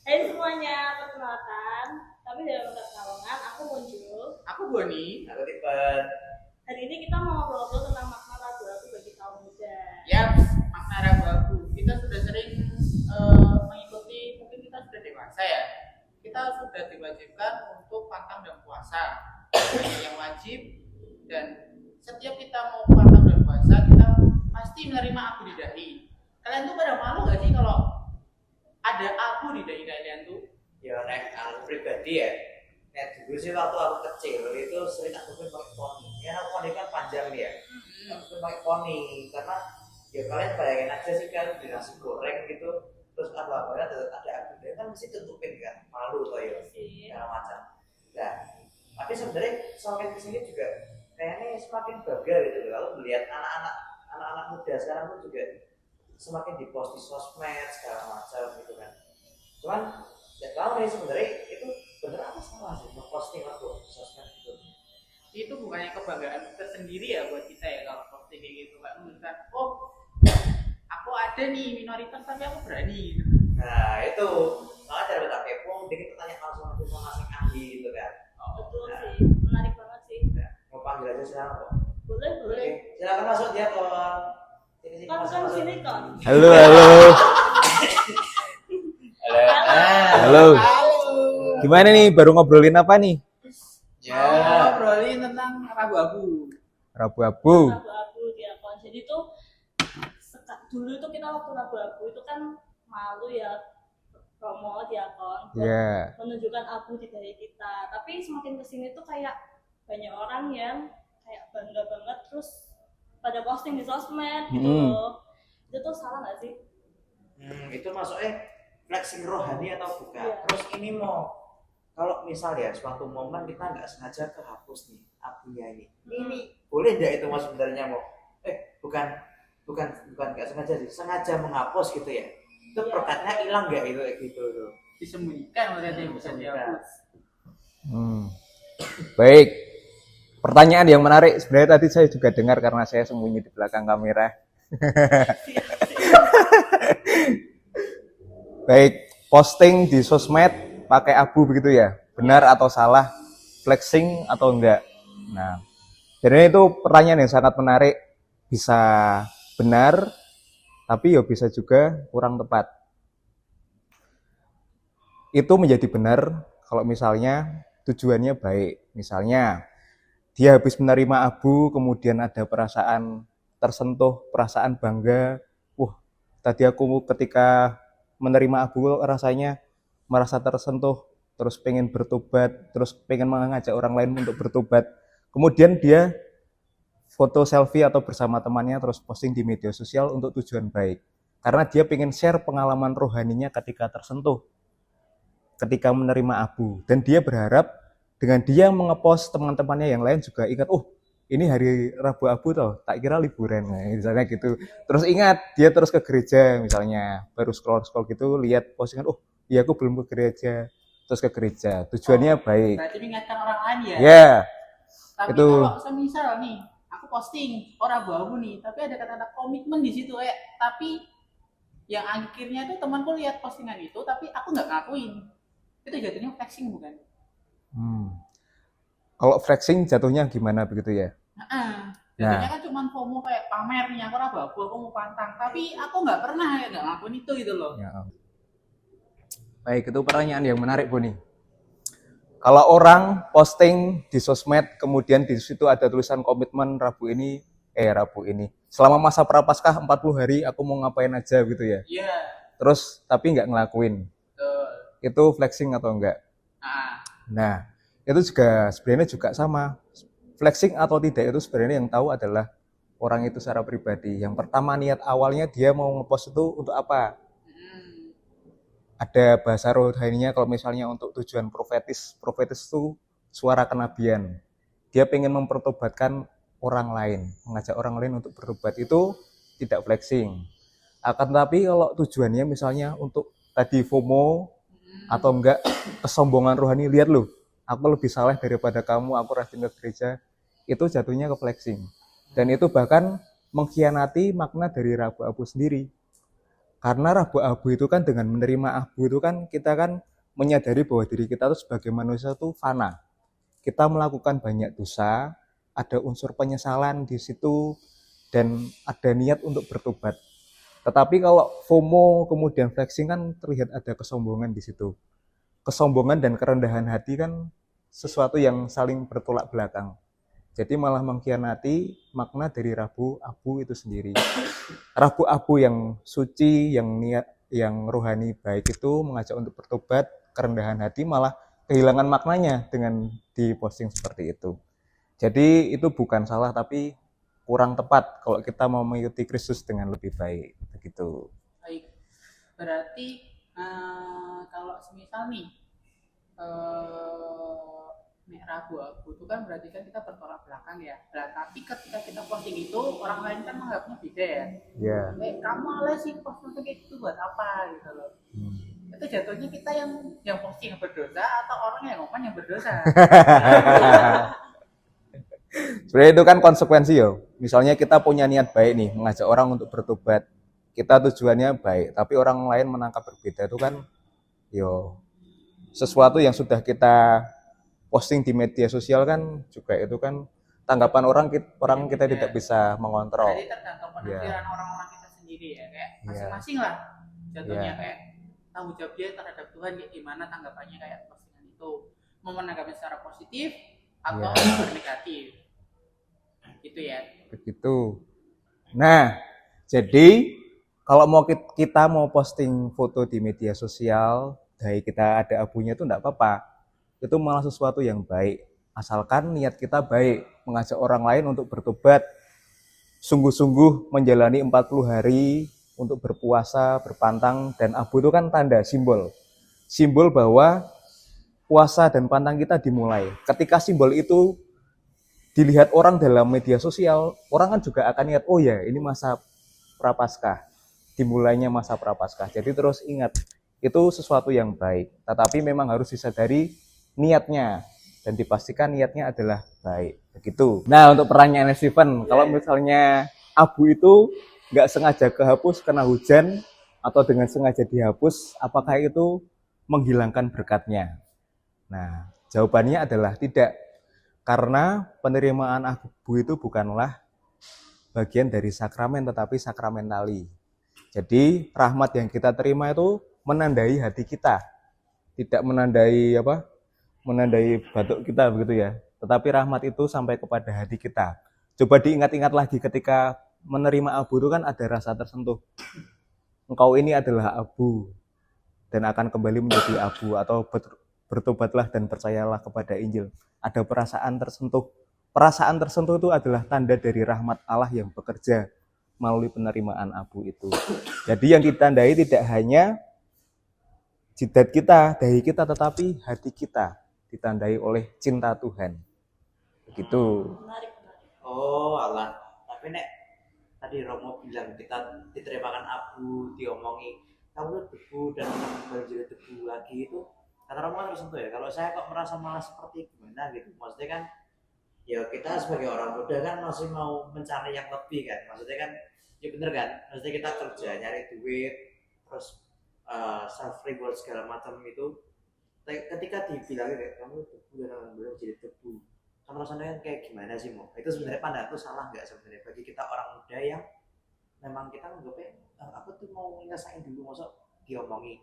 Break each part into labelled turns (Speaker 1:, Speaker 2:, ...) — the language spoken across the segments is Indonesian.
Speaker 1: Hai semuanya, perkenalkan. Tapi dalam perkenalan, aku muncul.
Speaker 2: Aku Boni.
Speaker 3: Aku Tipen.
Speaker 1: Hari ini kita mau ngobrol-ngobrol tentang makna ragu-ragu bagi kaum muda.
Speaker 2: Yap, makna ragu-ragu. Kita sudah sering mengikuti, mungkin kita sudah dewasa ya. Kita sudah diwajibkan untuk pantang dan puasa. Ini yang wajib, dan setiap kita mau pantang dan puasa, kita pasti menerima abu di dahi. Kalian tuh pada malu gak sih kalau ada abu di dahi kalian tuh?
Speaker 3: Ya nek aku pribadi ya. Nek dulu sih waktu aku kecil itu sering aku pun pakai poni. Ya aku poni kan panjang nih ya. Aku pun pakai poni karena ya kalian bayangin aja sih kan di nasi goreng gitu terus apa-apa ada abu kan mesti tutupin kan malu toh ya segala macam. Nah tapi sebenarnya semakin kesini juga kayaknya semakin bangga gitu loh. Kalau melihat anak-anak muda sekarang pun juga semakin dipost di sosmed segala macam gitu kan. Cuman ya tahu nih sebenarnya itu bener apa salah sih ngeposting aku di sosmed itu.
Speaker 2: Itu bukannya kebanggaan tersendiri ya buat kita ya kalau posting kayak gitu, kan menunjukkan oh aku ada nih minoritas tapi aku berani gitu.
Speaker 3: Nah itu malah cara kita kepo dikit tanya langsung aku sama masing ahli gitu kan.
Speaker 1: Betul
Speaker 3: Nah,
Speaker 1: sih, menarik banget sih.
Speaker 3: nah, mau panggil aja sekarang kok.
Speaker 1: Boleh, boleh.
Speaker 3: Oke, silakan masuk dia kon. Sini
Speaker 1: Kan
Speaker 3: masuk
Speaker 1: kan
Speaker 3: masuk.
Speaker 1: sini kan.
Speaker 4: Halo, halo. Halo.
Speaker 2: Halo.
Speaker 4: Gimana nih? Baru ngobrolin apa nih?
Speaker 2: Ya, ngobrolin tentang rabu-abu.
Speaker 4: Rabu-abu.
Speaker 1: Ragu-ragu dia kon. Jadi tuh dulu itu kita waktu ragu-ragu itu kan malu ya promo dia kon.
Speaker 4: Ya.
Speaker 1: Menunjukkan abu di dahi kita. Tapi semakin kesini tuh kayak banyak orang yang kayak bangga banget terus pada posting di sosmed gitu loh. Itu tuh salah nggak sih?
Speaker 3: Itu masuknya flexing rohani atau bukan?
Speaker 1: Iya.
Speaker 3: Terus ini mau kalau misal ya suatu momen kita nggak sengaja kehapus nih abunya ini boleh nggak itu mas sebenarnya mau bukan nggak sengaja sih sengaja menghapus gitu ya itu
Speaker 1: Iya.
Speaker 3: perkatnya hilang nggak itu kayak gitu tuh.
Speaker 2: Disembunyikan berarti yang bisa dihapus.
Speaker 4: Baik. Pertanyaan yang menarik. Sebenarnya tadi saya juga dengar karena saya sembunyi di belakang kamera. Baik. Posting di sosmed pakai abu begitu ya? Benar atau salah? Flexing atau enggak? Nah, jadi itu pertanyaan yang sangat menarik. Bisa benar, tapi ya bisa juga kurang tepat. Itu menjadi benar kalau misalnya tujuannya baik. Misalnya dia habis menerima abu, kemudian ada perasaan tersentuh, perasaan bangga. Tadi aku ketika menerima abu rasanya merasa tersentuh, terus pengen bertobat, terus pengen mengajak orang lain untuk bertobat. Kemudian dia foto selfie atau bersama temannya terus posting di media sosial untuk tujuan baik. Karena dia pengen share pengalaman rohaninya ketika tersentuh, ketika menerima abu. Dan dia berharap dengan dia mengepost teman-temannya yang lain juga ingat, ini hari Rabu Abu toh, tak kira liburan, nah, misalnya gitu. Terus ingat, dia terus ke gereja misalnya, baru scroll-scroll gitu, lihat postingan, iya aku belum ke gereja, terus ke gereja. Tujuannya baik.
Speaker 2: Berarti mengingatkan orang lain ya?
Speaker 4: Ya.
Speaker 2: Tapi
Speaker 4: Itu.
Speaker 2: kalau semisal nih, aku posting orang rabu-abu nih, tapi ada kata-kata komitmen di situ tapi yang akhirnya tuh temanku lihat postingan itu, tapi aku nggak ngakuin. Itu jatuhnya flexing bukan?
Speaker 4: Kalau flexing jatuhnya gimana begitu ya?
Speaker 2: Jadinya kan cuma FOMO kayak pamer nih aku rabu-abu, aku mau pantang, tapi aku nggak pernah nggak ngakuin itu gitu loh.
Speaker 4: Ya. Baik, itu pertanyaan yang menarik Boni. Kalau orang posting di sosmed, kemudian di situ ada tulisan komitmen Rabu ini, selama masa prapaskah 40 hari aku mau ngapain aja gitu ya.
Speaker 2: Iya.
Speaker 4: Terus tapi nggak ngelakuin. Itu flexing atau enggak? Nah, itu juga sebenarnya juga sama. Flexing atau tidak itu sebenarnya yang tahu adalah orang itu secara pribadi. Yang pertama niat awalnya dia mau ngepost itu untuk apa? Ada bahasa rohaninya kalau misalnya untuk tujuan profetis itu suara kenabian. Dia pengen mempertobatkan orang lain, mengajak orang lain untuk bertobat, itu tidak flexing. Akan tetapi kalau tujuannya misalnya untuk tadi FOMO atau enggak kesombongan rohani, lihat loh, aku lebih saleh daripada kamu, aku rajin ke gereja, itu jatuhnya ke flexing. Dan itu bahkan mengkhianati makna dari Rabu Abu sendiri. Karena Rabu Abu itu kan dengan menerima abu itu kan kita kan menyadari bahwa diri kita itu sebagai manusia itu fana. Kita melakukan banyak dosa, ada unsur penyesalan di situ dan ada niat untuk bertobat. Tetapi kalau FOMO kemudian flexing kan terlihat ada kesombongan di situ. Kesombongan dan kerendahan hati kan sesuatu yang saling bertolak belakang. Jadi malah mengkhianati makna dari Rabu Abu itu sendiri. Rabu Abu yang suci, yang niat, yang rohani baik itu mengajak untuk bertobat, kerendahan hati malah kehilangan maknanya dengan diposting seperti itu. Jadi itu bukan salah tapi kurang tepat kalau kita mau mengikuti Kristus dengan lebih baik begitu.
Speaker 2: Baik, berarti kalau semisal nih nek Rabu Abu itu kan berarti kan kita bertolak belakang ya. Nah, tapi ketika kita posting itu orang lain kan menganggapnya beda ya.
Speaker 4: Ya.
Speaker 2: Kamu alay sih posting kayak gitu buat apa gitu loh. Itu jatuhnya kita yang posting yang berdosa atau orang yang ngomong yang berdosa.
Speaker 4: Sebenarnya itu kan konsekuensi yo. Misalnya kita punya niat baik nih, mengajak orang untuk bertobat. Kita tujuannya baik, tapi orang lain menangkap berbeda itu kan yo sesuatu yang sudah kita posting di media sosial kan juga itu kan tanggapan orang kita tidak bisa mengontrol.
Speaker 2: Jadi tergantung penafsiran orang-orang kita sendiri ya, kayak masing-masing lah jatuhnya kayak tanggung jawab dia terhadap Tuhan kayak gimana tanggapannya kayak postingan itu, mau menanggapi secara positif atau negatif gitu ya. Begitu.
Speaker 4: Nah, jadi kalau kita mau posting foto di media sosial, dari kita ada abunya itu enggak apa-apa. Itu malah sesuatu yang baik. Asalkan niat kita baik, mengajak orang lain untuk bertobat, sungguh-sungguh menjalani 40 hari untuk berpuasa, berpantang, dan abu itu kan tanda, simbol. Simbol bahwa puasa dan pantang kita dimulai. Ketika simbol itu dilihat orang dalam media sosial, orang kan juga akan lihat, oh ya ini masa prapaskah, dimulainya masa prapaskah. Jadi terus ingat, itu sesuatu yang baik. Tetapi memang harus disadari niatnya dan dipastikan niatnya adalah baik. Begitu. Nah untuk pertanyaan Steven, kalau misalnya abu itu nggak sengaja kehapus karena hujan atau dengan sengaja dihapus, apakah itu menghilangkan berkatnya? Nah jawabannya adalah tidak. Karena penerimaan abu itu bukanlah bagian dari sakramen tetapi sakramentali. Jadi rahmat yang kita terima itu menandai hati kita, tidak menandai batuk kita begitu ya. Tetapi rahmat itu sampai kepada hati kita. Coba diingat-ingat lagi ketika menerima abu itu kan ada rasa tersentuh. Engkau ini adalah abu dan akan kembali menjadi abu, atau bertobatlah dan percayalah kepada Injil. Ada perasaan tersentuh. Perasaan tersentuh itu adalah tanda dari rahmat Allah yang bekerja melalui penerimaan abu itu. Jadi yang ditandai tidak hanya jidat kita, dahi kita, tetapi hati kita ditandai oleh cinta Tuhan. Begitu.
Speaker 3: Oh alah, tapi nek tadi Romo bilang kita diterimakan abu, diomongi kamu tuh debu dan kembali jadi debu lagi, itu kata Romo kan tersentuh ya. Kalau saya kok merasa malah seperti gimana gitu, maksudnya kan ya kita sebagai orang muda kan masih mau mencari yang lebih kan, maksudnya kan ya bener kan, maksudnya kita kerja nyari duit terus self reward segala macam itu. Ketika dibilangin kayak kamu debu dan belum jadi debu, kan rasanya kan kayak gimana sih Mo? Itu sebenarnya pandangan itu salah nggak sebenarnya bagi kita orang muda yang memang kita nganggapnya aku tuh mau ngerasain dulu, masa diomongi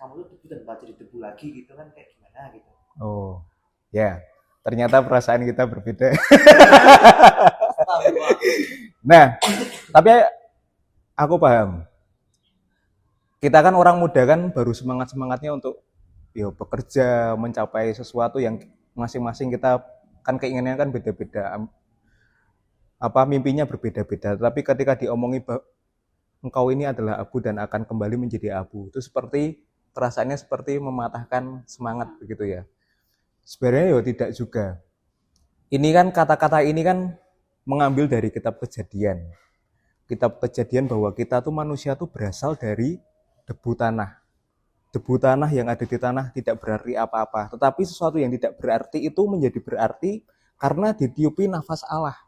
Speaker 3: kamu tuh debu dan bakal jadi debu lagi gitu kan, kayak gimana gitu.
Speaker 4: Oh ya, ternyata perasaan kita berbeda. Nah, tapi aku paham. Kita kan orang muda kan baru semangatnya untuk bekerja, mencapai sesuatu yang masing-masing kita kan keinginannya kan beda-beda. Mimpinya berbeda-beda. Tapi ketika diomongi engkau ini adalah abu dan akan kembali menjadi abu, itu seperti perasaannya seperti mematahkan semangat begitu ya. Sebenarnya tidak juga. Ini kan kata-kata ini kan mengambil dari kitab Kejadian. Kitab Kejadian bahwa kita tuh manusia tuh berasal dari debu tanah. Debu tanah yang ada di tanah tidak berarti apa-apa. Tetapi sesuatu yang tidak berarti itu menjadi berarti karena ditiupi nafas Allah.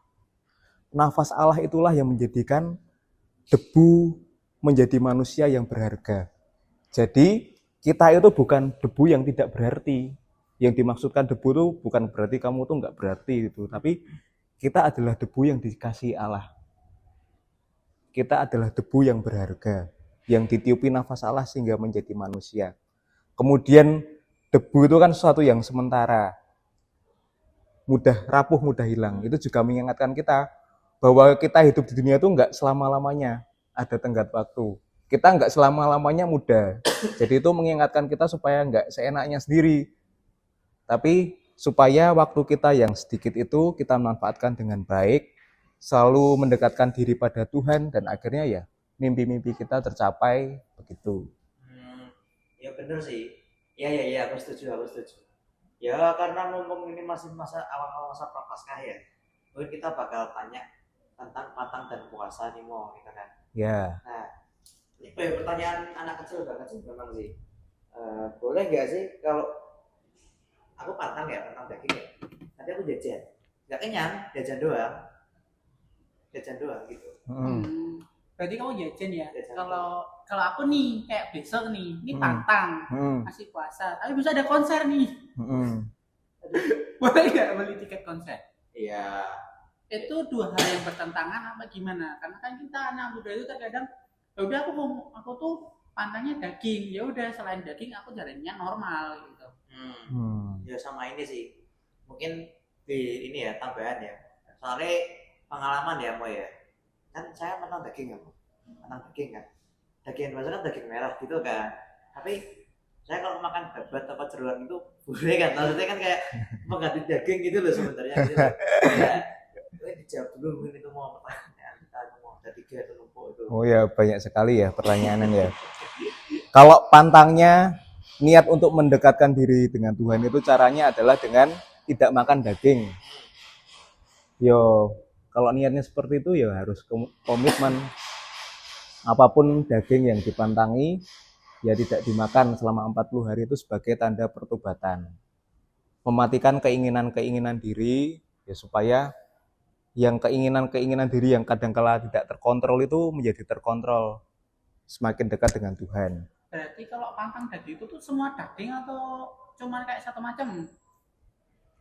Speaker 4: Nafas Allah itulah yang menjadikan debu menjadi manusia yang berharga. Jadi kita itu bukan debu yang tidak berarti. Yang dimaksudkan debu itu bukan berarti kamu tuh nggak berarti itu, tapi kita adalah debu yang dikasihi Allah. Kita adalah debu yang berharga, yang ditiupi nafas Allah sehingga menjadi manusia. Kemudian debu itu kan sesuatu yang sementara, mudah rapuh, mudah hilang. Itu juga mengingatkan kita bahwa kita hidup di dunia itu nggak selama-lamanya, ada tenggat waktu. Kita nggak selama-lamanya muda. Jadi itu mengingatkan kita supaya nggak seenaknya sendiri. Tapi supaya waktu kita yang sedikit itu kita manfaatkan dengan baik, selalu mendekatkan diri pada Tuhan, dan akhirnya ya mimpi-mimpi kita tercapai begitu.
Speaker 3: Ya bener sih. Ya, aku setuju. Ya karena mumpung ini masih awal masa prapaskah ya, mungkin kita bakal tanya tentang pantang dan puasa nih Mo, gitu kan.
Speaker 4: Ya.
Speaker 3: Nah, ini pertanyaan anak kecil banget sih memang sih. Boleh nggak sih kalau aku pantang daging ya, nanti aku jajan, nggak kenyang, jajan doang gitu.
Speaker 2: Berarti kamu jajan ya.
Speaker 3: Jajan.
Speaker 2: Kalau aku nih kayak besok nih, ini pantang masih puasa, tapi bisa ada konser nih. Boleh nggak beli tiket konser?
Speaker 3: Iya.
Speaker 2: Itu dua hal yang bertentangan apa gimana? Karena kan kita anak muda itu terkadang ya udah aku tuh pantangnya daging, ya udah selain daging aku jalannya normal gitu.
Speaker 3: Ya sama ini sih, mungkin di ini ya tambahan ya, soalnya pengalaman ya Mo ya, kan saya pantang daging kan, daging yang biasa kan daging merah gitu kan, tapi saya kalau makan babat atau jeroan itu boleh kan, maksudnya kan kayak mengganti daging gitu loh sebenarnya gitu. Ya, dijawab dulu mungkin itu mau pertanyaan kita mau ada 3 atau numpuk itu.
Speaker 4: Oh ya, banyak sekali ya pertanyaannya ya. Kalau pantangnya niat untuk mendekatkan diri dengan Tuhan itu caranya adalah dengan tidak makan daging. Yo, kalau niatnya seperti itu ya harus komitmen. Apapun daging yang dipantangi ya tidak dimakan selama 40 hari itu sebagai tanda pertobatan. Mematikan keinginan-keinginan diri ya supaya yang keinginan-keinginan diri yang kadangkala tidak terkontrol itu menjadi terkontrol, semakin dekat dengan Tuhan.
Speaker 2: Berarti kalau pantang daging itu tuh semua daging atau cuma kayak satu macam?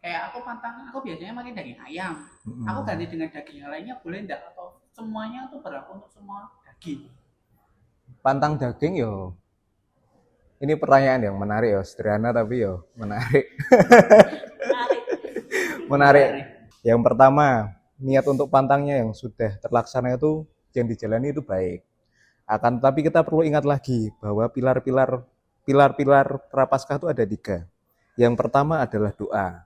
Speaker 2: Kayak aku biasanya makan daging ayam. Aku ganti dengan daging yang lainnya boleh enggak? Atau semuanya tuh berlaku untuk semua daging?
Speaker 4: Pantang daging yo. Ini pertanyaan yang menarik ya, sederhana tapi yo menarik. Menarik. Yang pertama, niat untuk pantangnya yang sudah terlaksana itu yang dijalani itu baik. Akan tetapi kita perlu ingat lagi bahwa pilar-pilar prapaskah itu ada 3. Yang pertama adalah doa.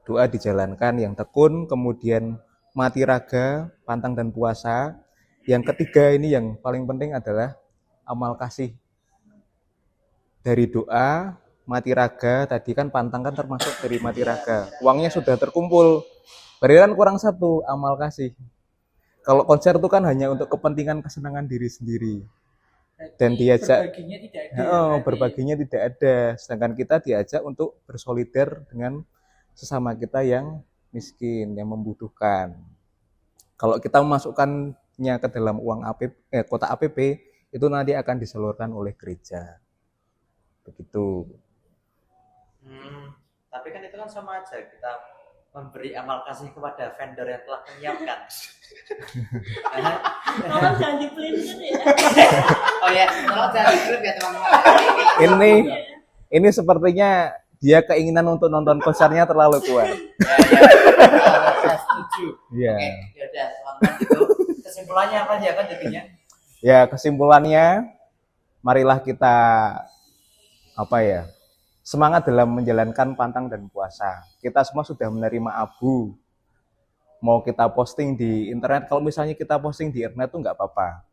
Speaker 4: Doa dijalankan yang tekun, kemudian mati raga, pantang dan puasa. Yang ketiga ini yang paling penting adalah amal kasih. Dari doa, mati raga, tadi kan pantang kan termasuk dari mati raga. Uangnya sudah terkumpul. Berarti kan kurang 1, amal kasih. Kalau konser itu kan hanya untuk kepentingan kesenangan diri sendiri. Dan diajak
Speaker 2: berbaginya tidak ada.
Speaker 4: Berbaginya tidak ada. Sedangkan kita diajak untuk bersolidar dengan sesama kita yang miskin, yang membutuhkan. Kalau kita memasukkannya ke dalam kotak APP, itu nanti akan disalurkan oleh gereja. Begitu.
Speaker 3: Tapi kan itu kan sama aja kita memberi amal kasih kepada vendor yang telah menyiapkan.
Speaker 1: Tolong jangan dipelintir ya.
Speaker 2: Oh ya, tolong jangan dipelintir ya teman-teman.
Speaker 4: Ini sepertinya dia keinginan untuk nonton konsernya terlalu kuat.
Speaker 2: Saya setuju.
Speaker 4: Iya.
Speaker 3: Oke, ya udah teman-teman itu kesimpulannya apa aja kan jadinya?
Speaker 4: Ya, kesimpulannya marilah kita semangat dalam menjalankan pantang dan puasa. Kita semua sudah menerima abu. Mau kita posting di internet, kalau misalnya kita posting di internet itu nggak apa-apa.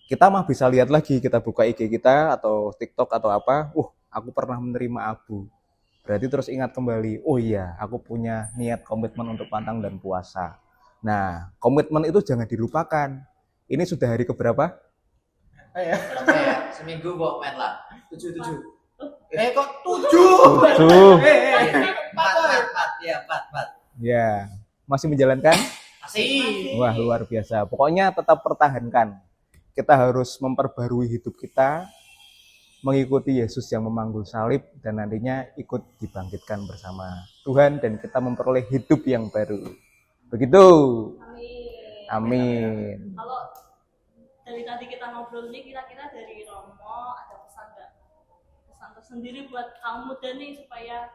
Speaker 4: Kita mah bisa lihat lagi, kita buka IG kita atau TikTok atau apa, aku pernah menerima abu. Berarti terus ingat kembali, oh iya, aku punya niat komitmen untuk pantang dan puasa. Nah, komitmen itu jangan dilupakan. Ini sudah hari keberapa?
Speaker 3: Seminggu kok main lah. 7.
Speaker 2: Kok
Speaker 4: 7?
Speaker 3: 4.
Speaker 4: Ya, masih menjalankan?
Speaker 3: Masih.
Speaker 4: Wah, luar biasa. Pokoknya tetap pertahankan. kita harus memperbarui hidup kita, mengikuti Yesus yang memanggul salib, dan nantinya ikut dibangkitkan bersama Tuhan, dan kita memperoleh hidup yang baru. Begitu.
Speaker 1: Amin.
Speaker 4: Amin.
Speaker 1: Kalau dari tadi kita ngobrol nih, kira-kira dari Romo ada pesan nggak? Pesan tersendiri buat kaum muda nih supaya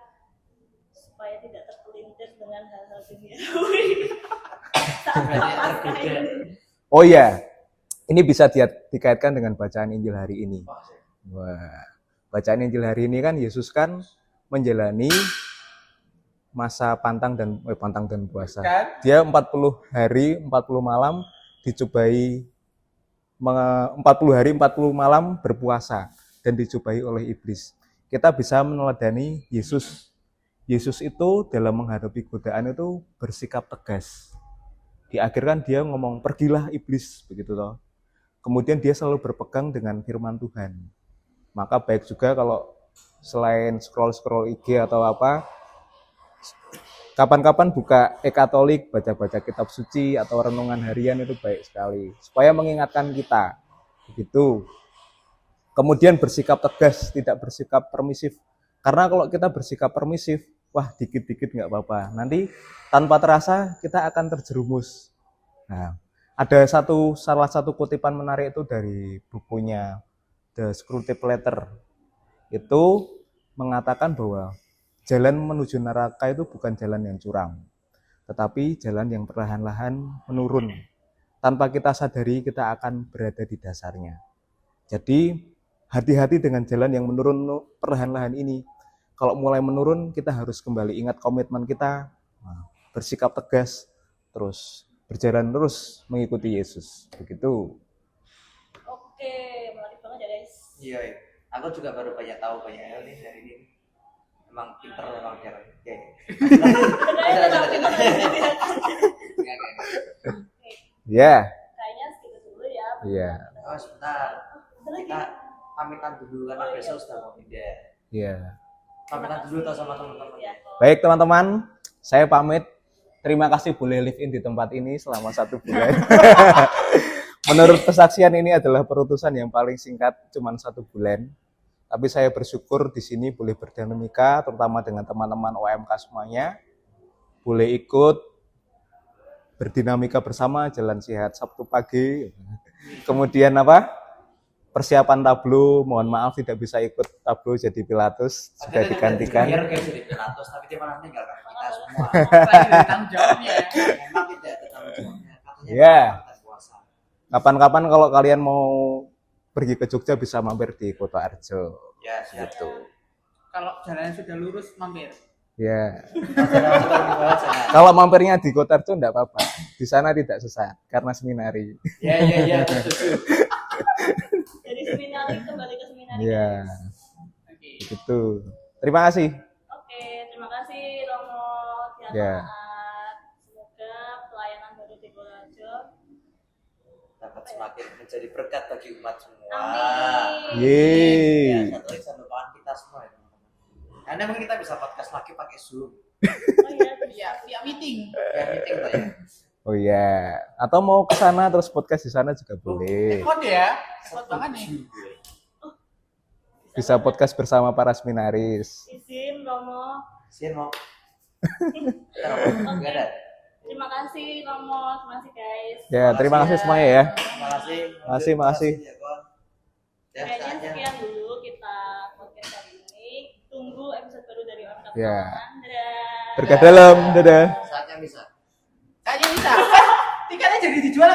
Speaker 1: tidak terpelintir dengan hal-hal duniawi. Saat Prapaskah ini.
Speaker 4: Oh iya, ini bisa dikaitkan dengan bacaan Injil hari ini. Wah, bacaan Injil hari ini kan Yesus kan menjalani masa pantang dan puasa. Dia 40 hari, 40 malam dicobai 40 hari, 40 malam berpuasa dan dicobai oleh iblis. Kita bisa meneladani Yesus. Yesus itu dalam menghadapi godaan itu bersikap tegas. Di akhir kan dia ngomong, pergilah iblis, begitu toh. Kemudian dia selalu berpegang dengan firman Tuhan. Maka baik juga kalau selain scroll IG atau apa, kapan-kapan buka e-Katolik, baca-baca kitab suci atau renungan harian itu baik sekali. Supaya mengingatkan kita. Begitu. Kemudian bersikap tegas, tidak bersikap permisif. Karena kalau kita bersikap permisif, wah dikit-dikit nggak apa-apa. Nanti tanpa terasa kita akan terjerumus. Nah, ada salah satu kutipan menarik itu dari bukunya The Screwtape Letter. Itu mengatakan bahwa jalan menuju neraka itu bukan jalan yang curam, tetapi jalan yang perlahan-lahan menurun. Tanpa kita sadari, kita akan berada di dasarnya. Jadi, hati-hati dengan jalan yang menurun perlahan-lahan ini. Kalau mulai menurun, kita harus kembali ingat komitmen kita, bersikap tegas, terus berjalan terus mengikuti Yesus. Begitu.
Speaker 1: Oke, menarik banget ya guys.
Speaker 3: Iya, iya. Aku juga baru banyak tahu banyak hal nih hari ini. Emang pinter memang cara. Ya.
Speaker 4: Ya.
Speaker 1: Kayaknya segitu dulu ya.
Speaker 4: Iya.
Speaker 3: Oh sebentar. Kita pamitan dulu karena besok sudah mau pindah.
Speaker 4: Iya.
Speaker 3: Pamitan dulu tau sama teman-teman.
Speaker 1: Ya.
Speaker 4: Baik teman-teman, saya pamit. Terima kasih boleh live in di tempat ini selama 1 bulan. Menurut kesaksian ini adalah perutusan yang paling singkat, cuma 1 bulan. Tapi saya bersyukur di sini boleh berdinamika, terutama dengan teman-teman OMK semuanya. Boleh ikut berdinamika bersama, jalan sehat Sabtu pagi. Kemudian persiapan tablo, mohon maaf tidak bisa ikut tablo jadi Pilatus, sudah digantikan.
Speaker 3: Biar kayak jadi Pilatus, tapi dia malah meninggalkan kita semua.
Speaker 2: Tanggung jawabnya.
Speaker 3: Memang tidak ada tanggung jawabnya. Katanya
Speaker 4: Ya.
Speaker 3: puasa.
Speaker 4: Kapan-kapan kalau kalian mau pergi ke Jogja bisa mampir di Kota Arjo.
Speaker 3: Ya, siap.
Speaker 4: Gitu.
Speaker 2: Kalau jalannya sudah lurus, mampir.
Speaker 4: Ya.
Speaker 3: Jangan.
Speaker 4: Kalau mampirnya di Kota Arjo enggak apa-apa. Di sana tidak sesat karena seminari.
Speaker 3: Ya.
Speaker 1: Dari seminari kembali ke seminari.
Speaker 4: Iya.
Speaker 2: Oke.
Speaker 4: Begitu. Terima kasih.
Speaker 1: Oke, terima kasih Romo Tian
Speaker 4: Ya.
Speaker 1: Taat. Semoga pelayanan baru di Gorajo
Speaker 3: Dapat semakin menjadi berkat bagi umat semua.
Speaker 1: Amin.
Speaker 4: Yeay.
Speaker 3: Ya, satu lagi doakan kita semua ya teman-teman. Karena mungkin kita bisa podcast lagi pakai Zoom.
Speaker 1: Oh iya,
Speaker 2: Iya, via meeting.
Speaker 3: Ya meeting tuh ya.
Speaker 4: Oh iya. Atau mau ke sana terus podcast di sana juga boleh.
Speaker 2: Ekon ya. Ekon banget nih.
Speaker 4: Bisa podcast bersama para seminaris.
Speaker 1: izin Romo.
Speaker 3: Sin mau.
Speaker 1: Oke.
Speaker 3: ada.
Speaker 1: Terima kasih Romo, terima kasih guys.
Speaker 4: Ya, terima kasih semuanya ya.
Speaker 3: Terima kasih.
Speaker 4: Makasih.
Speaker 3: Ya, Kon. Ya,
Speaker 1: Kayaknya
Speaker 3: saatnya.
Speaker 1: sekian dulu kita podcast hari ini. Tunggu episode baru dari Orang Kata
Speaker 4: Ya.
Speaker 1: Kawan. Dadah.
Speaker 4: Berkat dalam. Dadah.
Speaker 3: Saatnya bisa.
Speaker 2: Kayaknya bisa. Tiketnya jadi dijual